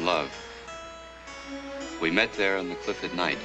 in love. We met there on the cliff at night.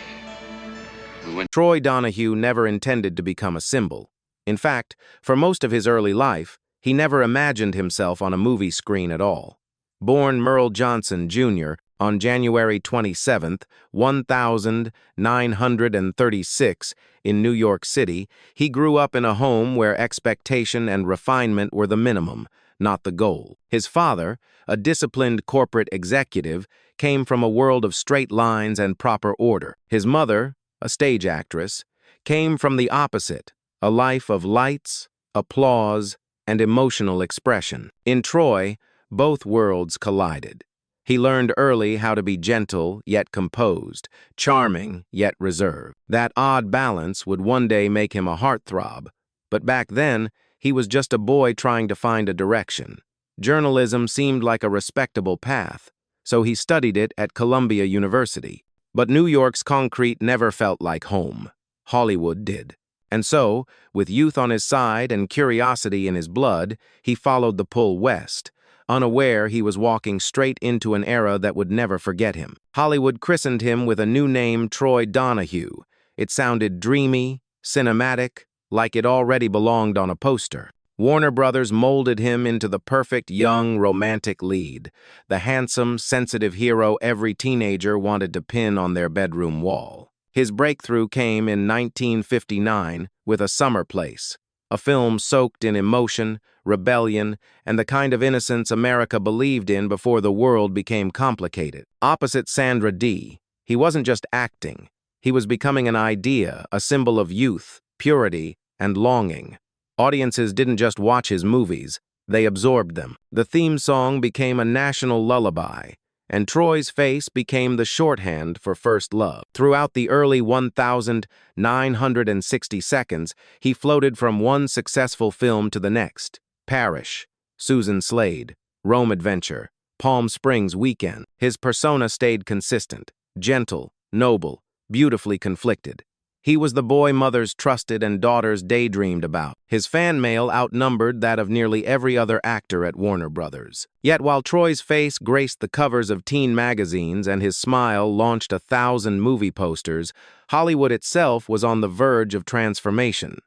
Troy Donahue never intended to become a symbol. In fact, for most of his early life, he never imagined himself on a movie screen at all. Born Merle Johnson, Jr., on January 27, 1936, in New York City, he grew up in a home where expectation and refinement were the minimum, not the goal. His father, a disciplined corporate executive, came from a world of straight lines and proper order. His mother, a stage actress, came from the opposite, a life of lights, applause, and emotional expression. In Troy, both worlds collided. He learned early how to be gentle yet composed, charming yet reserved. That odd balance would one day make him a heartthrob, but back then, he was just a boy trying to find a direction. Journalism seemed like a respectable path, so he studied it at Columbia University. But New York's concrete never felt like home. Hollywood did. And so, with youth on his side and curiosity in his blood, he followed the pull west, unaware he was walking straight into an era that would never forget him. Hollywood christened him with a new name, Troy Donahue. It sounded dreamy, cinematic, like it already belonged on a poster. Warner Brothers molded him into the perfect young, romantic lead, the handsome, sensitive hero every teenager wanted to pin on their bedroom wall. His breakthrough came in 1959 with A Summer Place, a film soaked in emotion, rebellion, and the kind of innocence America believed in before the world became complicated. Opposite Sandra Dee, he wasn't just acting. He was becoming an idea, a symbol of youth, purity, and longing. Audiences didn't just watch his movies, they absorbed them. The theme song became a national lullaby, and Troy's face became the shorthand for first love. Throughout the early 1960 seconds, he floated from one successful film to the next. Parish, Susan Slade, Rome Adventure, Palm Springs Weekend. His persona stayed consistent, gentle, noble, beautifully conflicted. He was the boy mothers trusted and daughters daydreamed about. His fan mail outnumbered that of nearly every other actor at Warner Brothers. Yet while Troy's face graced the covers of teen magazines and his smile launched 1,000 movie posters, Hollywood itself was on the verge of transformation.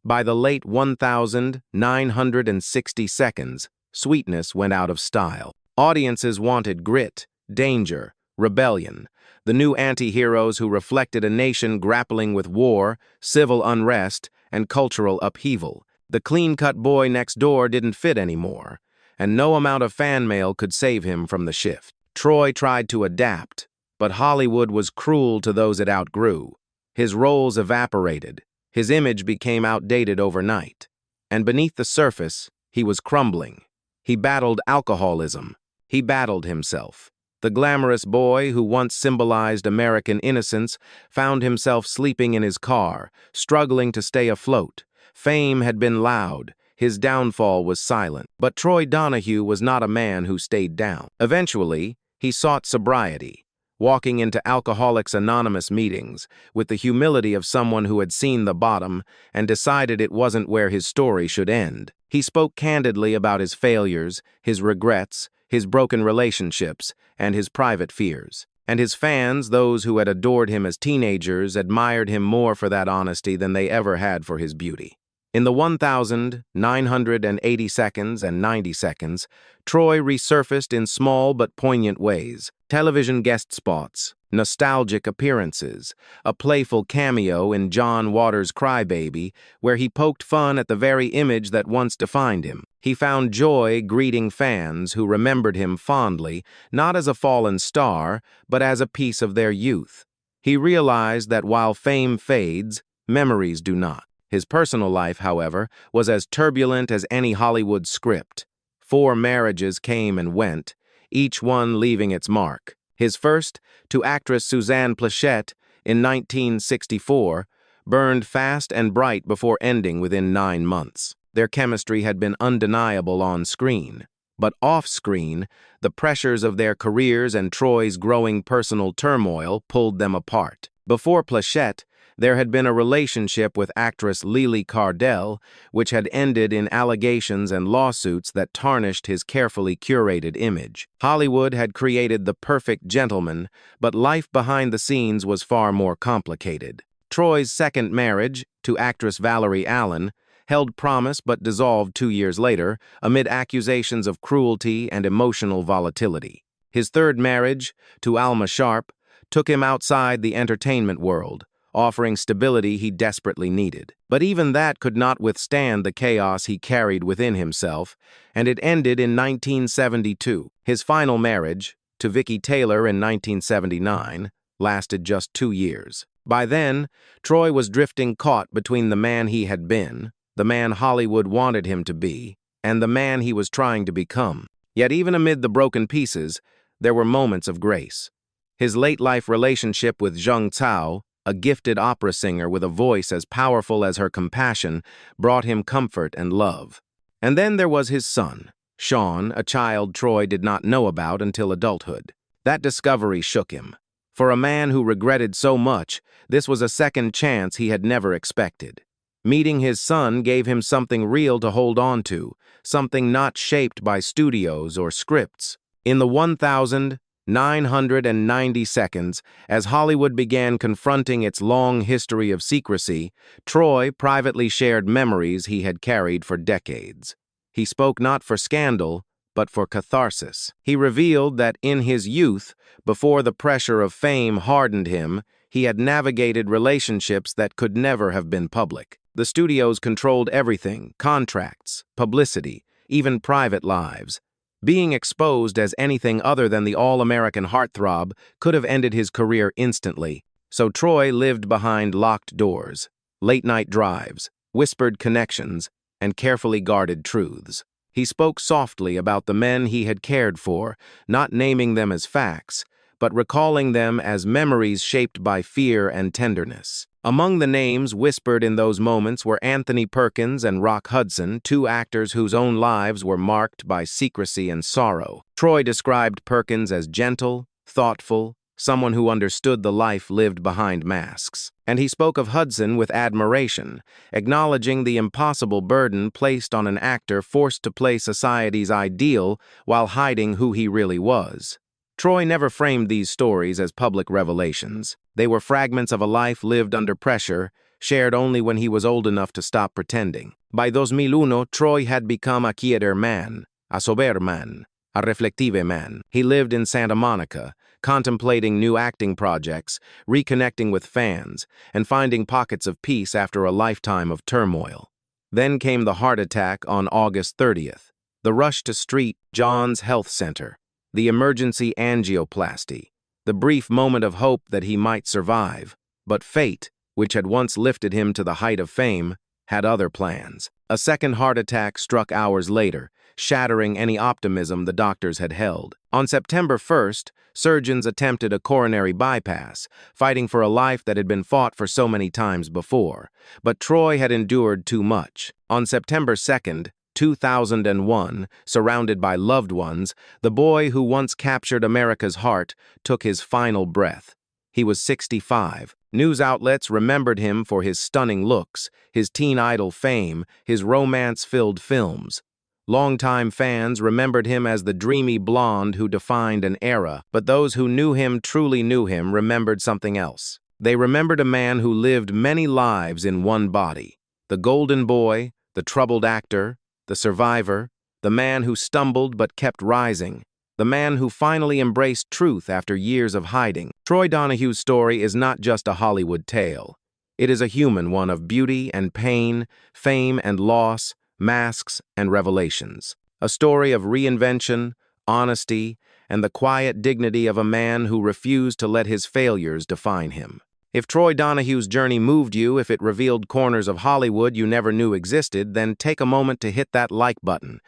By the late 1960 seconds, sweetness went out of style. Audiences wanted grit, danger, rebellion. The new anti-heroes who reflected a nation grappling with war, civil unrest, and cultural upheaval. The clean-cut boy next door didn't fit anymore, and no amount of fan mail could save him from the shift. Troy tried to adapt, but Hollywood was cruel to those it outgrew. His roles evaporated, his image became outdated overnight, and beneath the surface, he was crumbling. He battled alcoholism. He battled himself. The glamorous boy who once symbolized American innocence found himself sleeping in his car, struggling to stay afloat. Fame had been loud. His downfall was silent. But Troy Donahue was not a man who stayed down. Eventually, he sought sobriety, walking into Alcoholics Anonymous meetings with the humility of someone who had seen the bottom and decided it wasn't where his story should end. He spoke candidly about his failures, his regrets, his broken relationships, and his private fears. And his fans, those who had adored him as teenagers, admired him more for that honesty than they ever had for his beauty. In the 1980 seconds and 90 seconds, Troy resurfaced in small but poignant ways. Television guest spots, nostalgic appearances, a playful cameo in John Waters' Crybaby, where he poked fun at the very image that once defined him. He found joy greeting fans who remembered him fondly, not as a fallen star, but as a piece of their youth. He realized that while fame fades, memories do not. His personal life, however, was as turbulent as any Hollywood script. 4 marriages came and went, each one leaving its mark. His first, to actress Suzanne Pleshette in 1964, burned fast and bright before ending within 9 months. Their chemistry had been undeniable on screen, but off-screen, the pressures of their careers and Troy's growing personal turmoil pulled them apart. Before Pleshette, There had been a relationship with actress Lily Cardell, which had ended in allegations and lawsuits that tarnished his carefully curated image. Hollywood had created the perfect gentleman, but life behind the scenes was far more complicated. Troy's second marriage, to actress Valerie Allen, held promise but dissolved 2 years later amid accusations of cruelty and emotional volatility. His third marriage, to Alma Sharp, took him outside the entertainment world, offering stability he desperately needed. But even that could not withstand the chaos he carried within himself, and it ended in 1972. His final marriage, to Vicki Taylor in 1979, lasted just 2 years. By then, Troy was drifting caught between the man he had been, the man Hollywood wanted him to be, and the man he was trying to become. Yet even amid the broken pieces, there were moments of grace. His late-life relationship with Zheng Cao, a gifted opera singer with a voice as powerful as her compassion, brought him comfort and love. And then there was his son, Sean, a child Troy did not know about until adulthood. That discovery shook him. For a man who regretted so much, this was a second chance he had never expected. Meeting his son gave him something real to hold on to, something not shaped by studios or scripts. In the 1,990 seconds, as Hollywood began confronting its long history of secrecy, Troy privately shared memories he had carried for decades. He spoke not for scandal, but for catharsis. He revealed that in his youth, before the pressure of fame hardened him, he had navigated relationships that could never have been public. The studios controlled everything: contracts, publicity, even private lives. Being exposed as anything other than the all-American heartthrob could have ended his career instantly, so Troy lived behind locked doors, late-night drives, whispered connections, and carefully guarded truths. He spoke softly about the men he had cared for, not naming them as facts, but recalling them as memories shaped by fear and tenderness. Among the names whispered in those moments were Anthony Perkins and Rock Hudson, two actors whose own lives were marked by secrecy and sorrow. Troy described Perkins as gentle, thoughtful, someone who understood the life lived behind masks. And he spoke of Hudson with admiration, acknowledging the impossible burden placed on an actor forced to play society's ideal while hiding who he really was. Troy never framed these stories as public revelations. They were fragments of a life lived under pressure, shared only when he was old enough to stop pretending. By 2001, Troy had become a quieter man, a sober man, a reflective man. He lived in Santa Monica, contemplating new acting projects, reconnecting with fans, and finding pockets of peace after a lifetime of turmoil. Then came the heart attack on August 30th, the rush to St. John's Health Center, the emergency angioplasty, the brief moment of hope that he might survive. But fate, which had once lifted him to the height of fame, had other plans. A second heart attack struck hours later, shattering any optimism the doctors had held. On September 1st, surgeons attempted a coronary bypass, fighting for a life that had been fought for so many times before. But Troy had endured too much. On September 2nd, 2001, surrounded by loved ones, the boy who once captured America's heart took his final breath. He was 65. News outlets remembered him for his stunning looks, his teen idol fame, his romance-filled films. Longtime fans remembered him as the dreamy blonde who defined an era, but those who knew him truly knew him remembered something else. They remembered a man who lived many lives in one body: the golden boy, the troubled actor, the survivor, the man who stumbled but kept rising, the man who finally embraced truth after years of hiding. Troy Donahue's story is not just a Hollywood tale. It is a human one of beauty and pain, fame and loss, masks and revelations. A story of reinvention, honesty, and the quiet dignity of a man who refused to let his failures define him. If Troy Donahue's journey moved you, if it revealed corners of Hollywood you never knew existed, then take a moment to hit that like button.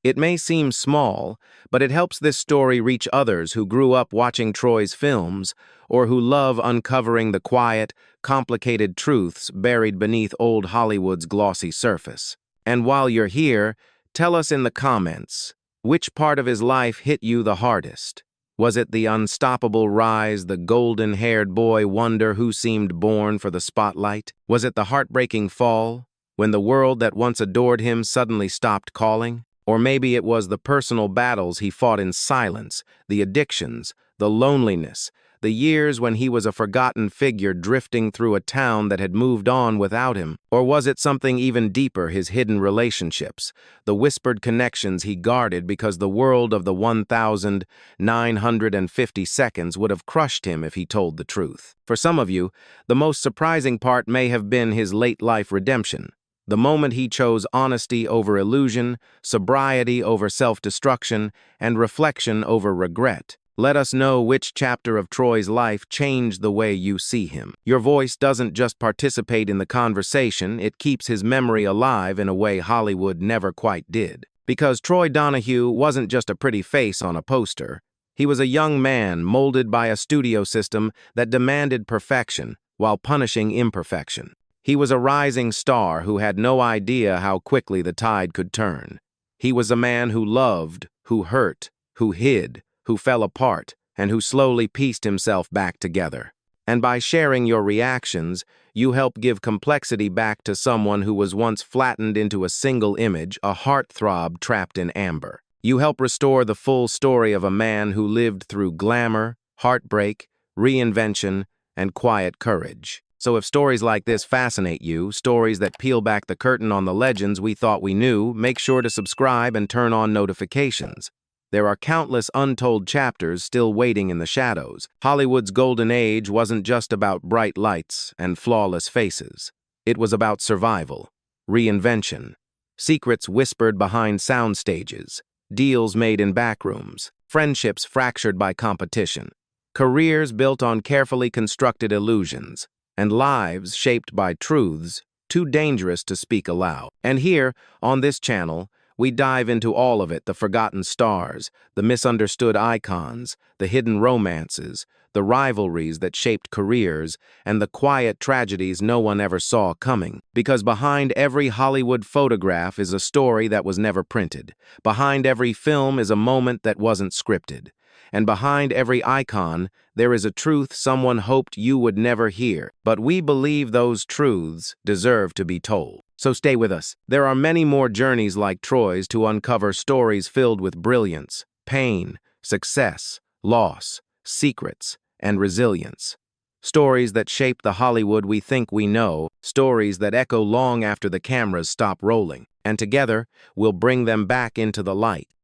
It may seem small, but it helps this story reach others who grew up watching Troy's films or who love uncovering the quiet, complicated truths buried beneath old Hollywood's glossy surface. And while you're here, tell us in the comments, which part of his life hit you the hardest? Was it the unstoppable rise, the golden-haired boy wonder who seemed born for the spotlight? Was it the heartbreaking fall, when the world that once adored him suddenly stopped calling? Or maybe it was the personal battles he fought in silence, the addictions, the loneliness, the years when he was a forgotten figure drifting through a town that had moved on without him. Or was it something even deeper, his hidden relationships, the whispered connections he guarded because the world of the 1,950 seconds would have crushed him if he told the truth? For some of you, the most surprising part may have been his late-life redemption. The moment he chose honesty over illusion, sobriety over self-destruction, and reflection over regret. Let us know which chapter of Troy's life changed the way you see him. Your voice doesn't just participate in the conversation, it keeps his memory alive in a way Hollywood never quite did. Because Troy Donahue wasn't just a pretty face on a poster. He was a young man molded by a studio system that demanded perfection while punishing imperfection. He was a rising star who had no idea how quickly the tide could turn. He was a man who loved, who hurt, who hid, who fell apart, and who slowly pieced himself back together. And by sharing your reactions, you help give complexity back to someone who was once flattened into a single image, a heartthrob trapped in amber. You help restore the full story of a man who lived through glamour, heartbreak, reinvention, and quiet courage. So if stories like this fascinate you, stories that peel back the curtain on the legends we thought we knew, make sure to subscribe and turn on notifications. There are countless untold chapters still waiting in the shadows. Hollywood's golden age wasn't just about bright lights and flawless faces. It was about survival, reinvention, secrets whispered behind sound stages, deals made in backrooms, friendships fractured by competition, careers built on carefully constructed illusions, and lives shaped by truths too dangerous to speak aloud. And here, on this channel, we dive into all of it, the forgotten stars, the misunderstood icons, the hidden romances, the rivalries that shaped careers, and the quiet tragedies no one ever saw coming. Because behind every Hollywood photograph is a story that was never printed. Behind every film is a moment that wasn't scripted. And behind every icon, there is a truth someone hoped you would never hear. But we believe those truths deserve to be told. So stay with us. There are many more journeys like Troy's to uncover stories filled with brilliance, pain, success, loss, secrets, and resilience. Stories that shape the Hollywood we think we know, stories that echo long after the cameras stop rolling. And together, we'll bring them back into the light.